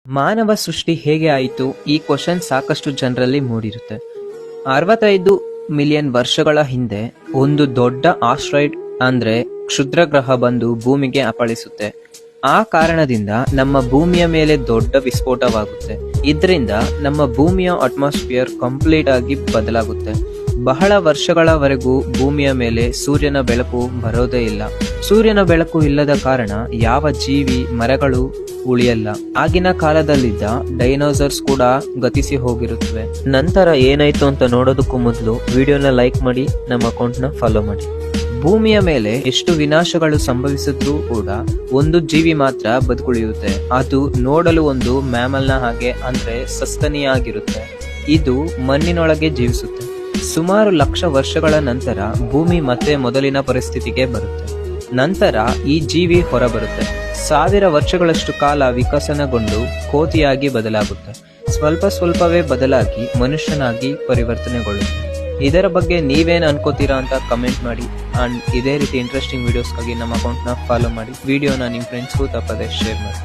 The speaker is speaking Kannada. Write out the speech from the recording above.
ಮಾನವ ಸೃಷ್ಟಿ ಹೇಗೆ ಆಯಿತು? ಈ ಕ್ವಶನ್ ಸಾಕಷ್ಟು ಜನರಲ್ಲಿ ಮೂಡಿರುತ್ತೆ. 65 ಮಿಲಿಯನ್ ವರ್ಷಗಳ ಹಿಂದೆ ಒಂದು ದೊಡ್ಡ ಆಸ್ಟ್ರಾಯ್ಡ್ ಅಂದ್ರೆ ಕ್ಷುದ್ರ ಗ್ರಹ ಬಂದು ಭೂಮಿಗೆ ಅಪ್ಪಳಿಸುತ್ತೆ. ಆ ಕಾರಣದಿಂದ ನಮ್ಮ ಭೂಮಿಯ ಮೇಲೆ ದೊಡ್ಡ ವಿಸ್ಫೋಟವಾಗುತ್ತೆ. ಇದರಿಂದ ನಮ್ಮ ಭೂಮಿಯ ಅಟ್ಮಾಸ್ಫಿಯರ್ ಕಂಪ್ಲೀಟ್ ಆಗಿ ಬದಲಾಗುತ್ತೆ. ಬಹಳ ವರ್ಷಗಳವರೆಗೂ ಭೂಮಿಯ ಮೇಲೆ ಸೂರ್ಯನ ಬೆಳಕು ಬರೋದೇ ಇಲ್ಲ. ಸೂರ್ಯನ ಬೆಳಕು ಇಲ್ಲದ ಕಾರಣ ಯಾವ ಜೀವಿ, ಮರಗಳು ಉಳಿಯಲ್ಲ. ಆಗಿನ ಕಾಲದಲ್ಲಿದ್ದ ಡೈನೋಸರ್ಸ್ ಕೂಡ ಗತಿಸಿ ಹೋಗಿರುತ್ತವೆ. ನಂತರ ಏನಾಯ್ತು ಅಂತ ನೋಡೋದಕ್ಕೂ ಮೊದಲು ವಿಡಿಯೋನ ಲೈಕ್ ಮಾಡಿ, ನಮ್ಮ ಅಕೌಂಟ್ನ ಫಾಲೋ ಮಾಡಿ. ಭೂಮಿಯ ಮೇಲೆ ಎಷ್ಟು ವಿನಾಶಗಳು ಸಂಭವಿಸಿದ್ರೂ ಕೂಡ ಒಂದು ಜೀವಿ ಮಾತ್ರ ಬದುಕುಳಿಯುತ್ತೆ. ಅದು ನೋಡಲು ಒಂದು ಮ್ಯಾಮಲ್ನ ಹಾಗೆ, ಅಂದ್ರೆ ಸಸ್ತನಿಯಾಗಿರುತ್ತೆ. ಇದು ಮಣ್ಣಿನೊಳಗೆ ಜೀವಿಸುತ್ತೆ. ಸುಮಾರು ಲಕ್ಷ ವರ್ಷಗಳ ನಂತರ ಭೂಮಿ ಮತ್ತೆ ಮೊದಲಿನ ಪರಿಸ್ಥಿತಿಗೆ ಬರುತ್ತೆ. ನಂತರ ಈ ಜೀವಿ ಹೊರಬರುತ್ತೆ. 1000 ವರ್ಷಗಳಷ್ಟು ಕಾಲ ವಿಕಸನಗೊಂಡು ಕೋತಿಯಾಗಿ ಬದಲಾಗುತ್ತೆ. ಸ್ವಲ್ಪವೇ ಬದಲಾಗಿ ಮನುಷ್ಯನಾಗಿ ಪರಿವರ್ತನೆಗೊಳ್ಳುತ್ತೆ. ಇದರ ಬಗ್ಗೆ ನೀವೇನ್ ಅನ್ಕೋತೀರಾ ಅಂತ ಕಮೆಂಟ್ ಮಾಡಿ. ಅಂಡ್ ಇದೇ ರೀತಿ ಇಂಟ್ರೆಸ್ಟಿಂಗ್ ವಿಡಿಯೋಸ್ಗಾಗಿ ನಮ್ಮ ಅಕೌಂಟ್ನ ಫಾಲೋ ಮಾಡಿ. ವಿಡಿಯೋನ ನಿಮ್ಮ ಫ್ರೆಂಡ್ಸ್ಗೂ ತಪ್ಪದೆ ಶೇರ್ ಮಾಡಿ.